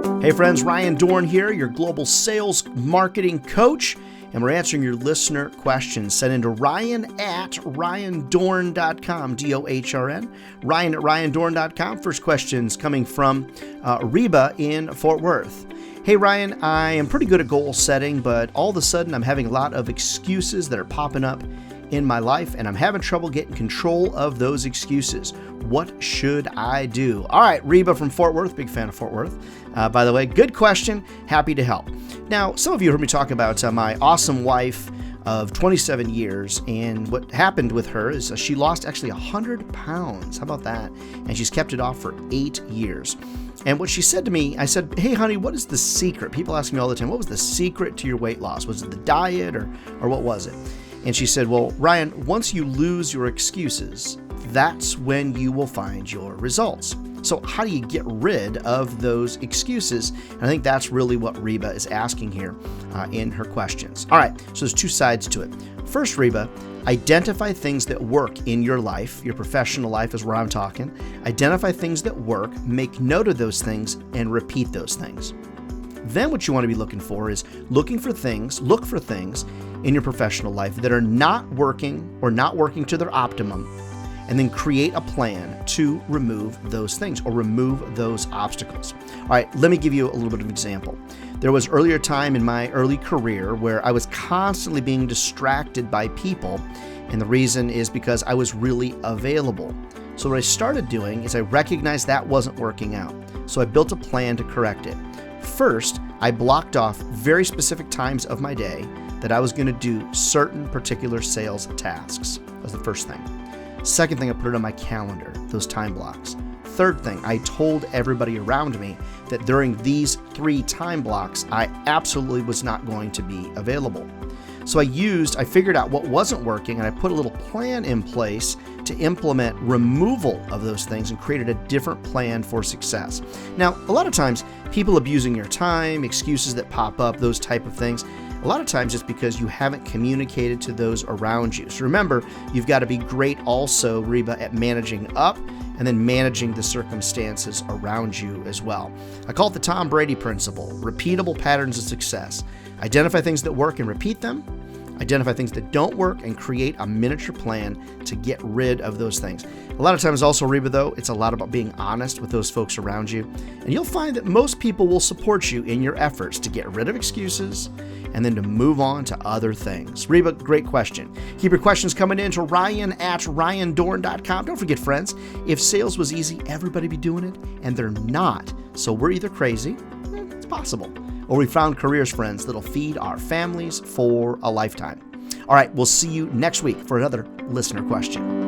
Hey friends, Ryan Dohrn here, your global sales marketing coach, and we're answering your listener questions. Send into ryan@ryandohrn.com, Dohrn, ryan@ryandohrn.com. First question's coming from Reeba in Fort Worth. Hey Ryan, I am pretty good at goal setting, but all of a sudden I'm having a lot of excuses that are popping up in my life, and I'm having trouble getting control of those excuses. What should I do? All right, Reeba from Fort Worth, big fan of Fort Worth. By the way, good question. Happy to help. Now, some of you heard me talk about my awesome wife of 27 years, and what happened with her is she lost actually 100 pounds. How about that? And she's kept it off for 8 years. And what she said to me, I said, hey, honey, what is the secret? People ask me all the time, what was the secret to your weight loss? Was it the diet or what was it? And she said, well, Ryan, once you lose your excuses, that's when you will find your results. So how do you get rid of those excuses? And I think that's really what Reeba is asking here in her questions. All right, so there's two sides to it. First, Reeba, identify things that work in your life. Your professional life is where I'm talking. Identify things that work, make note of those things, and repeat those things. Then what you want to be looking for is look for things in your professional life that are not working or not working to their optimum, and then create a plan to remove those things or remove those obstacles. All right, let me give you a little bit of an example. There was earlier time in my early career where I was constantly being distracted by people, and the reason is because I was really available. So what I started doing is I recognized that wasn't working out. So I built a plan to correct it. First, I blocked off very specific times of my day that I was going to do certain particular sales tasks. That was the first thing. Second thing, I put it on my calendar, those time blocks. Third thing, I told everybody around me that during these 3 time blocks, I absolutely was not going to be available. So I figured out what wasn't working, and I put a little plan in place to implement removal of those things and created a different plan for success. Now, a lot of times, people abusing your time, excuses that pop up, those type of things, a lot of times it's because you haven't communicated to those around you. So remember, you've got to be great also, Reeba, at managing up and then managing the circumstances around you as well. I call it the Tom Brady principle, repeatable patterns of success. Identify things that work and repeat them. Identify things that don't work and create a miniature plan to get rid of those things. A lot of times also, Reeba, though, it's a lot about being honest with those folks around you. And you'll find that most people will support you in your efforts to get rid of excuses and then to move on to other things. Reeba, great question. Keep your questions coming in to ryan@ryandohrn.com. Don't forget, friends, if sales was easy, everybody be doing it, and they're not. So we're either crazy, it's possible, or we found careers, friends, that'll feed our families for a lifetime. All right, we'll see you next week for another listener question.